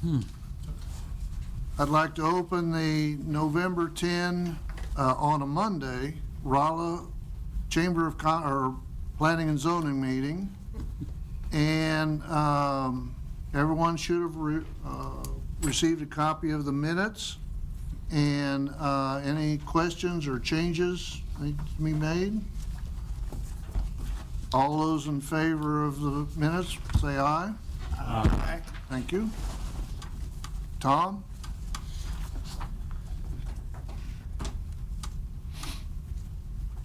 I'd like to open the November 10 on a Monday, Rolla Chamber of Planning and Zoning meeting. And everyone should have received a copy of the minutes. And any questions or changes need to be made? All those in favor of the minutes, say aye. Aye. Thank you. Tom?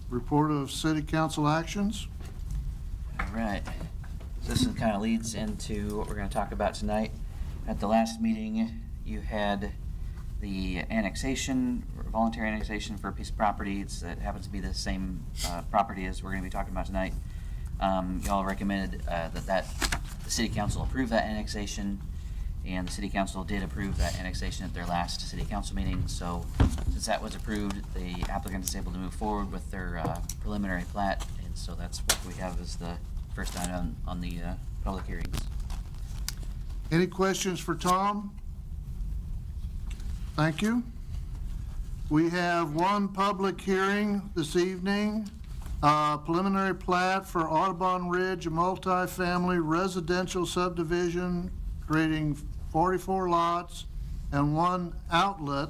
Report of city council actions. All right. So this kind of leads into what we're going to talk about tonight. At the last meeting, you had the annexation, voluntary annexation for a piece of property. It happens to be the same property as we're going to be talking about tonight. Y'all recommended that the city council approve that annexation, and the city council did approve that annexation at their last city council meeting. So since that was approved, the applicant is able to move forward with their preliminary plat, and so that's what we have as the first item on the public hearings. Any questions for Tom? Thank you. We have one public hearing this evening. Preliminary plat for Audubon Ridge, a multi-family residential subdivision creating 44 lots and one outlet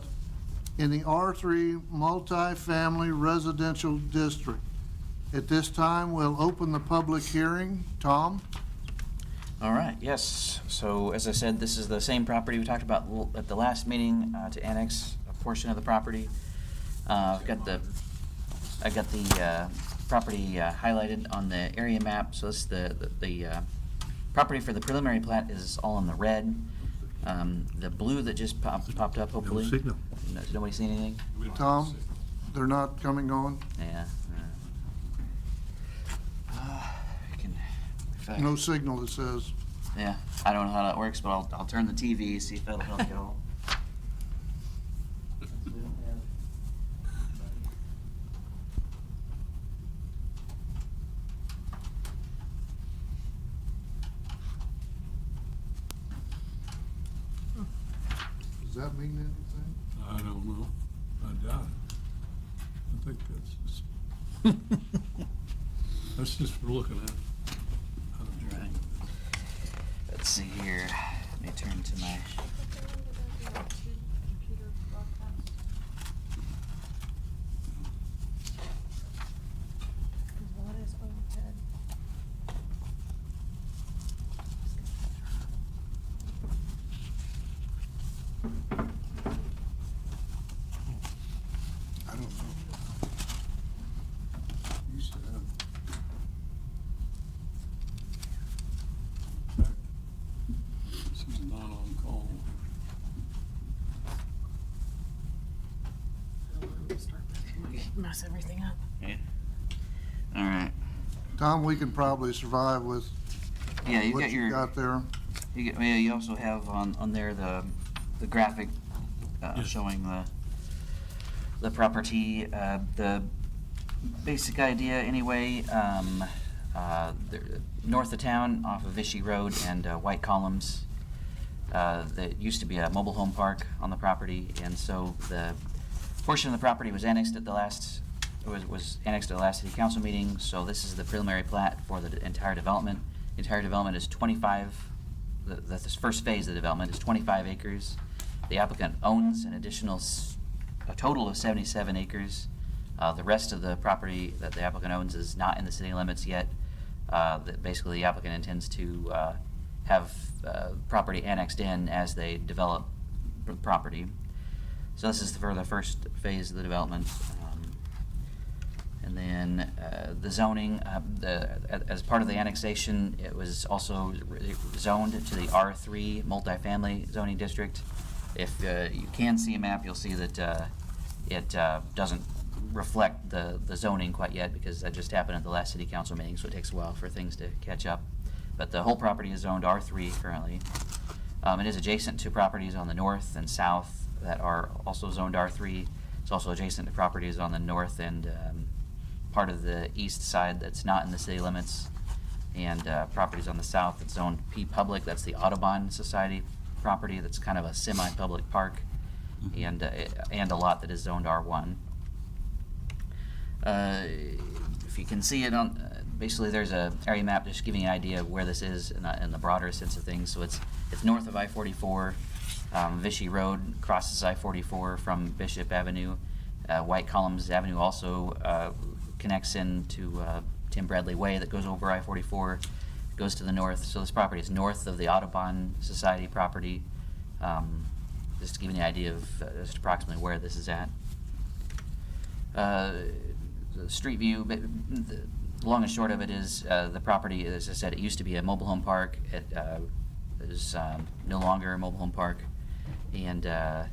in the R3 multi-family residential district. At this time, we'll open the public hearing. Tom? All right, yes. So as I said, this is the same property we talked about at the last meeting to annex a portion of the property. I've got the property highlighted on the area map. So this is the property for the preliminary plat is all in the red. The blue that just popped up, hopefully. No signal. Does nobody see anything? Tom? They're not coming on? Yeah. No signal, it says. Yeah, I don't know how that works, but I'll turn the TV, see if that'll help you all. Does that mean anything? I don't know. I doubt it. I think that's just for looking at. Right. Let's see here. Let me turn to my. I don't know. Used to have. This is not on call. Mess everything up. Yeah. All right. Tom, we can probably survive with Yeah, you what got you your. got there. You also have on there the graphic Yes. showing the property. The basic idea, anyway. North of town, off of Vichy Road and White Columns. There used to be a mobile home park on the property, and so the portion of the property was annexed at the last annexed at the last city council meeting. So this is the preliminary plat for the entire development. The entire development is 25. This first phase of the development is 25 acres. The applicant owns an additional, a total of 77 acres. The rest of the property that the applicant owns is not in the city limits yet. Basically, the applicant intends to have property annexed in as they develop the property. So this is for the first phase of the development. And then the zoning, as part of the annexation, it was also zoned to the R3 multifamily zoning district. If you can see a map, you'll see that it doesn't reflect the zoning quite yet, because that just happened at the last city council meeting, so it takes a while for things to catch up. But the whole property is zoned R3 currently. It is adjacent to properties on the north and south that are also zoned R3. It's also adjacent to properties on the north and part of the east side that's not in the city limits, and properties on the south that's zoned P Public. That's the Audubon Society property that's kind of a semi-public park, and a lot that is zoned R1. If you can see it on, basically there's a area map just giving you an idea of where this is in the broader sense of things. So it's north of I-44. Vichy Road crosses I-44 from Bishop Avenue. White Columns Avenue also connects into Tim Bradley Way that goes over I-44, goes to the north. So this property is north of the Audubon Society property. Just to give you an idea of just approximately where this is at. The street view, but the long and short of it is the property, as I said, it used to be a mobile home park. It is no longer a mobile home park, and there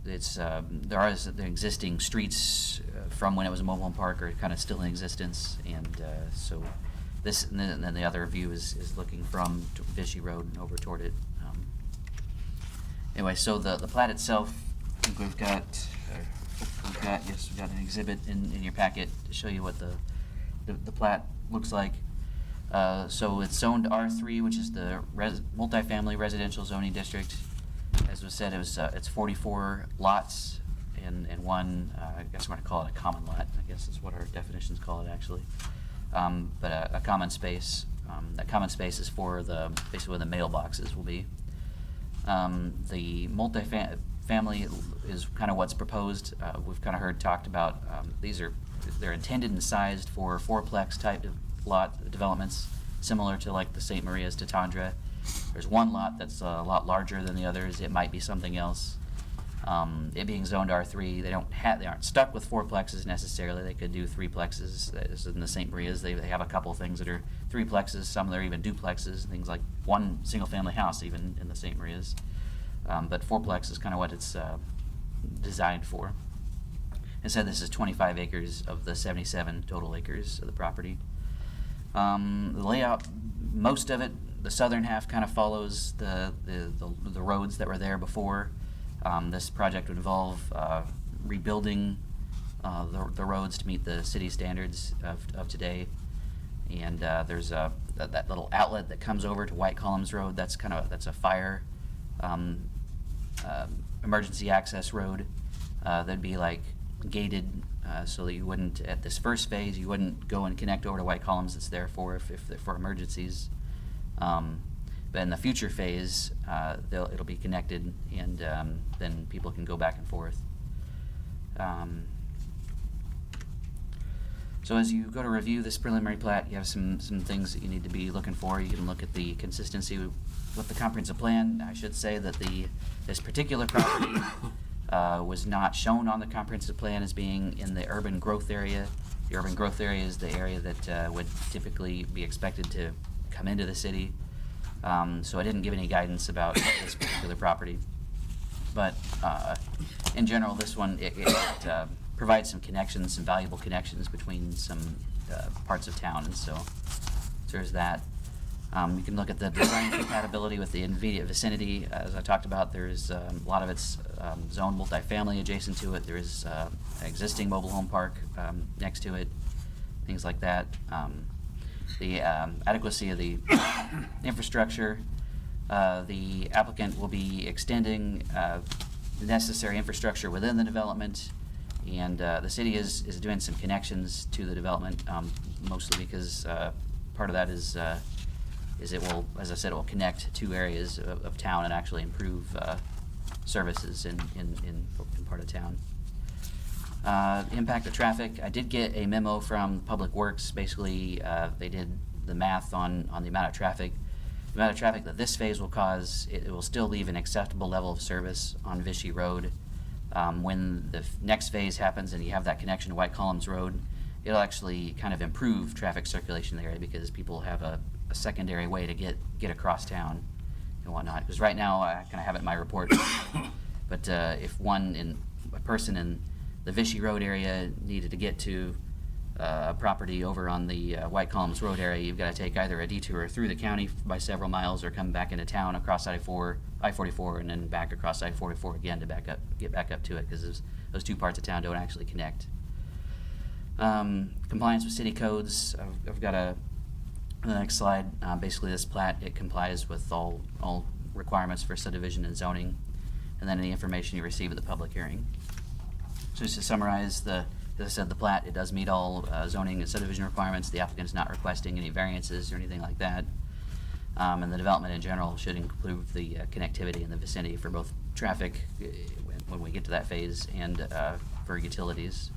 are the existing streets from when it was a mobile home park are kind of still in existence, and so this, and then the other view is looking from Vichy Road and over toward it. Anyway, so the plat itself, I think we've got an exhibit in your packet to show you what the plat looks like. So it's zoned R3, which is the multifamily residential zoning district. As was said, it's 44 lots and one, I guess we're going to call it a common lot. I guess is what our definitions call it actually. But a common space. That common space is for basically where the mailboxes will be. The multifamily is kind of what's proposed. We've kind of heard talked about, they're intended and sized for fourplex type lot developments, similar to like the St. Maria's to Tundra. There's one lot that's a lot larger than the others. It might be something else. It being zoned R3, they aren't stuck with fourplexes necessarily. They could do threeplexes. As in the St. Maria's, they have a couple things that are threeplexes. Some that are even duplexes. Things like one single-family house, even in the St. Maria's. But fourplex is kind of what it's designed for. It said this is 25 acres of the 77 total acres of the property. The layout, most of it, the southern half kind of follows the roads that were there before. This project would involve rebuilding the roads to meet the city standards of today. And there's that little outlet that comes over to White Columns Road. That's a fire emergency access road. That'd be like gated, so that you wouldn't, at this first phase, you wouldn't go and connect over to White Columns. It's there for for emergencies. But in the future phase, it'll be connected, and then people can go back and forth. So as you go to review this preliminary plat, you have some things that you need to be looking for. You can look at the consistency with the comprehensive plan. I should say that this particular property was not shown on the comprehensive plan as being in the urban growth area. The urban growth area is the area that would typically be expected to come into the city. So I didn't give any guidance about this particular property. But in general, this one, it provides some connections, some valuable connections between some parts of town, and so there's that. You can look at the design compatibility with the immediate vicinity. As I talked about, there's a lot of it's zoned multifamily adjacent to it. There is an existing mobile home park next to it, things like that. The adequacy of the infrastructure. The applicant will be extending the necessary infrastructure within the development, and the city is doing some connections to the development, mostly because part of that is it will, as I said, it will connect two areas of town and actually improve services in part of town. Impact of traffic. I did get a memo from Public Works. Basically, they did the math on the amount of traffic. The amount of traffic that this phase will cause, it will still leave an acceptable level of service on Vichy Road. When the next phase happens and you have that connection to White Columns Road, it'll actually kind of improve traffic circulation in the area because people have a secondary way to get across town and whatnot. Because right now, I kind of have it in my report, but if a person in the Vichy Road area needed to get to a property over on the White Columns Road area, you've got to take either a detour through the county by several miles or come back into town across I-44 and then back across I-44 again to get back up to it, because those two parts of town don't actually connect. Compliance with city codes. I've got the next slide. Basically, this plat, it complies with all requirements for subdivision and zoning, and then any information you receive at the public hearing. So just to summarize, as I said, the plat, it does meet all zoning and subdivision requirements. The applicant is not requesting any variances or anything like that. And the development in general should include the connectivity in the vicinity for both traffic when we get to that phase and for utilities.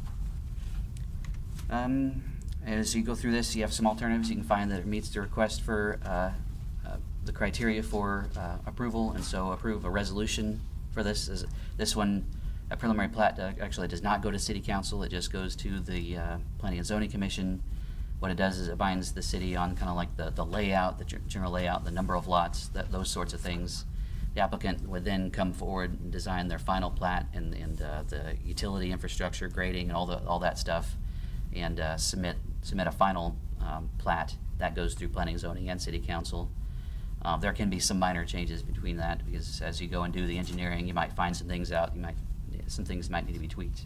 As you go through this, you have some alternatives. You can find that it meets the request for the criteria for approval, and so approve a resolution for this. This one, a preliminary plat actually does not go to city council. It just goes to the Planning and Zoning Commission. What it does is it binds the city on kind of like the layout, the general layout, the number of lots, those sorts of things. The applicant would then come forward and design their final plat and the utility infrastructure, grading, and all that stuff, and submit a final plat that goes through Planning, Zoning, and City Council. There can be some minor changes between that, because as you go and do the engineering, you might find some things out. Some things might need to be tweaked.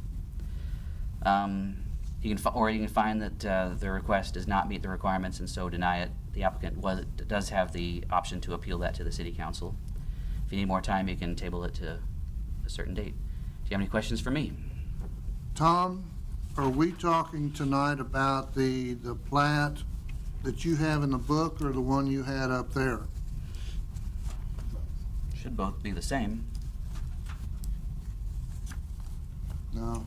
You can find that the request does not meet the requirements and so deny it. The applicant does have the option to appeal that to the City Council. If you need more time, you can table it to a certain date. Do you have any questions for me? Tom, are we talking tonight about the plat that you have in the book or the one you had up there? Should both be the same. No,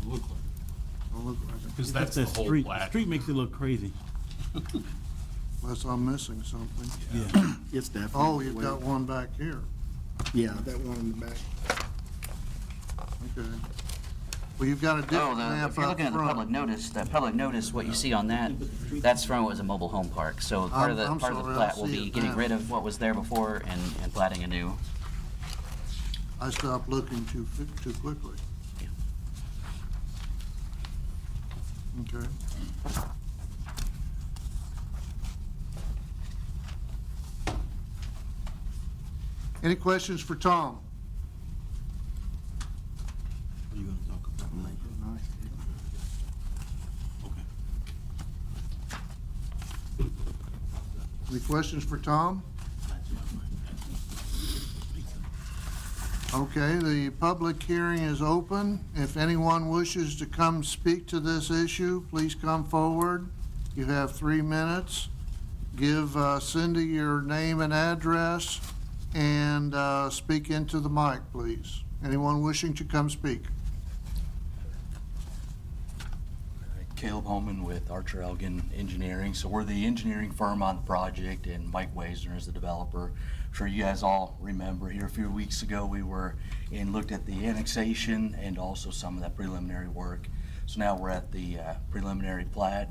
Look like don't look like it, because that's the whole street. plat. Street makes it look crazy. unless I'm missing something. Yeah. It's definitely. Oh, you've got one back here. Yeah, that one in the back. Okay. Well, you've got a different map If you're up looking at the public front. notice, that public notice, what you see on that, that's from what was a mobile home park. So part of the I'm sorry, I plat will see be it getting now. rid of what was there before and platting anew. I stopped looking too quickly. Yeah. Okay. Any questions for Tom? What are you gonna talk about? Okay. Any questions for Tom? Okay, the public hearing is open. If anyone wishes to come speak to this issue, please come forward. You have 3 minutes. Give Cindy your name and address and speak into the mic, please. Anyone wishing to come speak? Caleb Holman with Archer Elgin Engineering. So we're the engineering firm on the project, and Mike Waisner is the developer. I'm sure you guys all remember here a few weeks ago we were and looked at the annexation and also some of that preliminary work. So now we're at the preliminary plat,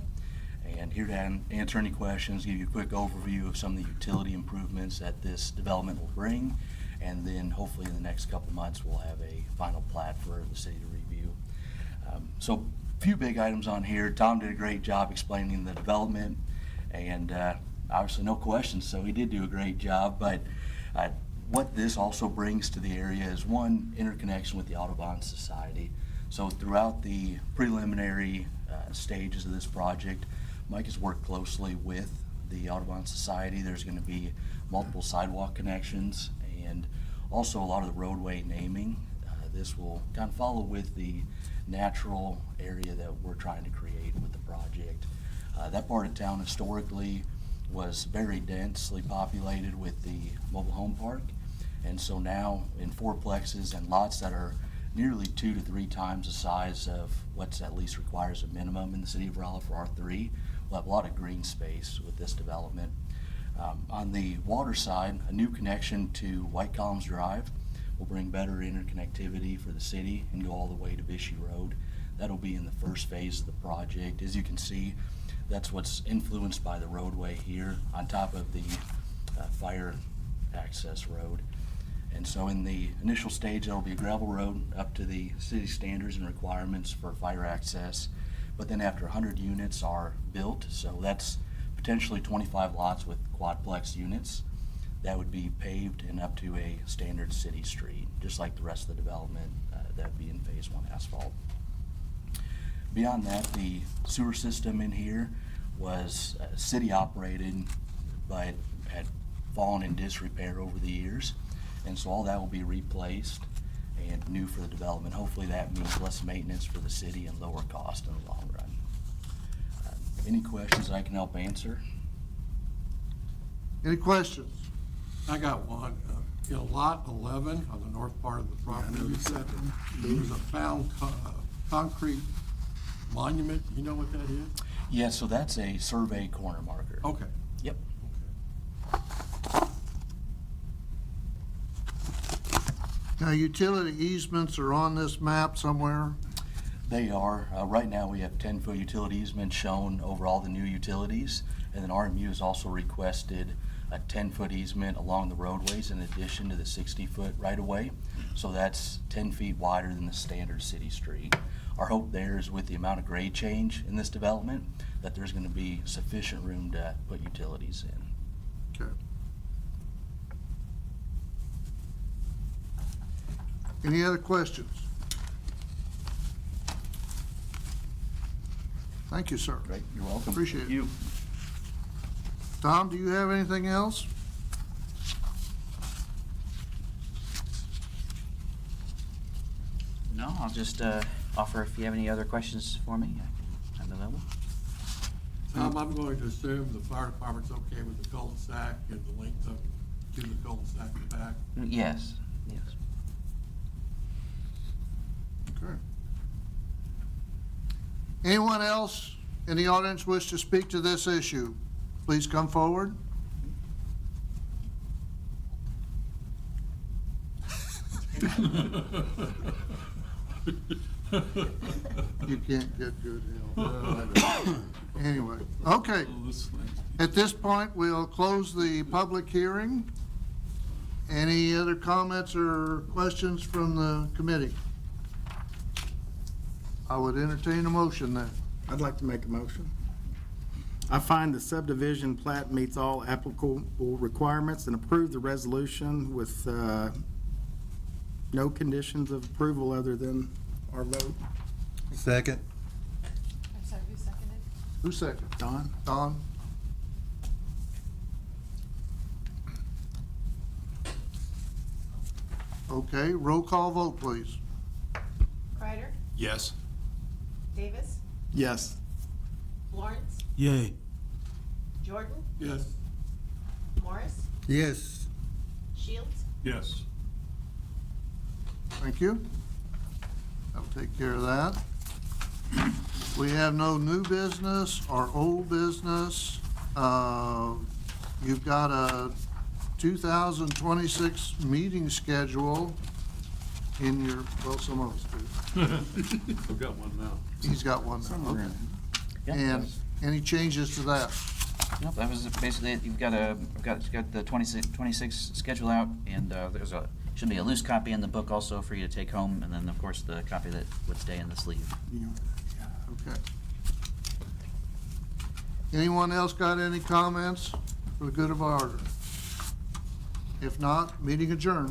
and here to answer any questions, give you a quick overview of some of the utility improvements that this development will bring, and then hopefully in the next couple of months we'll have a final plat for the city to review. So a few big items on here. Tom did a great job explaining the development, and obviously no questions, so he did do a great job. But what this also brings to the area is one, interconnection with the Audubon Society. So throughout the preliminary stages of this project, Mike has worked closely with the Audubon Society. There's going to be multiple sidewalk connections and also a lot of the roadway naming. This will kind of follow with the natural area that we're trying to create with the project. That part of town historically was very densely populated with the mobile home park, and so now in fourplexes and lots that are nearly 2 to 3 times the size of what's at least requires a minimum in the city of Rolla for R3, we'll have a lot of green space with this development. On the water side, a new connection to White Columns Drive will bring better interconnectivity for the city and go all the way to Vichy Road. That'll be in the first phase of the project. As you can see, that's what's influenced by the roadway here on top of the fire access road. And so in the initial stage, there'll be a gravel road up to the city standards and requirements for fire access. But then after 100 units are built, so that's potentially 25 lots with quadplex units, that would be paved and up to a standard city street, just like the rest of the development that would be in phase 1 asphalt. Beyond that, the sewer system in here was city operated, but had fallen in disrepair over the years. And so all that will be replaced and new for the development. Hopefully that means less maintenance for the city and lower cost in the long run. Any questions I can help answer? Any questions? I got one. In lot 11 on the north part of the property, you said there's a found concrete monument. You know what that is? Yeah, so that's a survey corner marker. Okay. Yep. Now, utility easements are on this map somewhere. They are. Right now, we have 10-foot utility easement shown over all the new utilities. And then RMU has also requested a 10-foot easement along the roadways in addition to the 60-foot right-of-way. So that's 10 feet wider than the standard city street. Our hope there is with the amount of grade change in this development, that there's going to be sufficient room to put utilities in. Okay. Any other questions? Thank you, sir. Great, you're welcome. Appreciate it. You. Tom, do you have anything else? No, I'll just offer if you have any other questions for me, I'm available. I'm going to assume the fire department's okay with the cul-de-sac and the length of to the cul-de-sac and back. Yes, yes. Okay. Anyone else in the audience wish to speak to this issue? Please come forward. You can't get good help. Anyway, okay. At this point, we'll close the public hearing. Any other comments or questions from the committee? I would entertain a motion then. I'd like to make a motion. I find the subdivision plat meets all applicable requirements and approve the resolution with no conditions of approval other than our vote. Second. I'm sorry, who seconded? Who's second? Don? Don? Okay, roll call vote, please. Kreider, Yes. Davis, Yes. Lawrence, Yay. Jordan, Yes. Morris, Yes. Shields, Yes. Thank you. That'll take care of that. We have no new business or old business. You've got a 2026 meeting schedule in your, well, some of us do. I've got one now. He's got one now, okay. Yeah, And any changes to that? Nope, that was basically it. You've got the 26 schedule out, and there's should be a loose copy in the book also for you to take home, and then of course the copy that would stay in the sleeve. Okay. Anyone else got any comments for the good of our order? If not, meeting adjourned.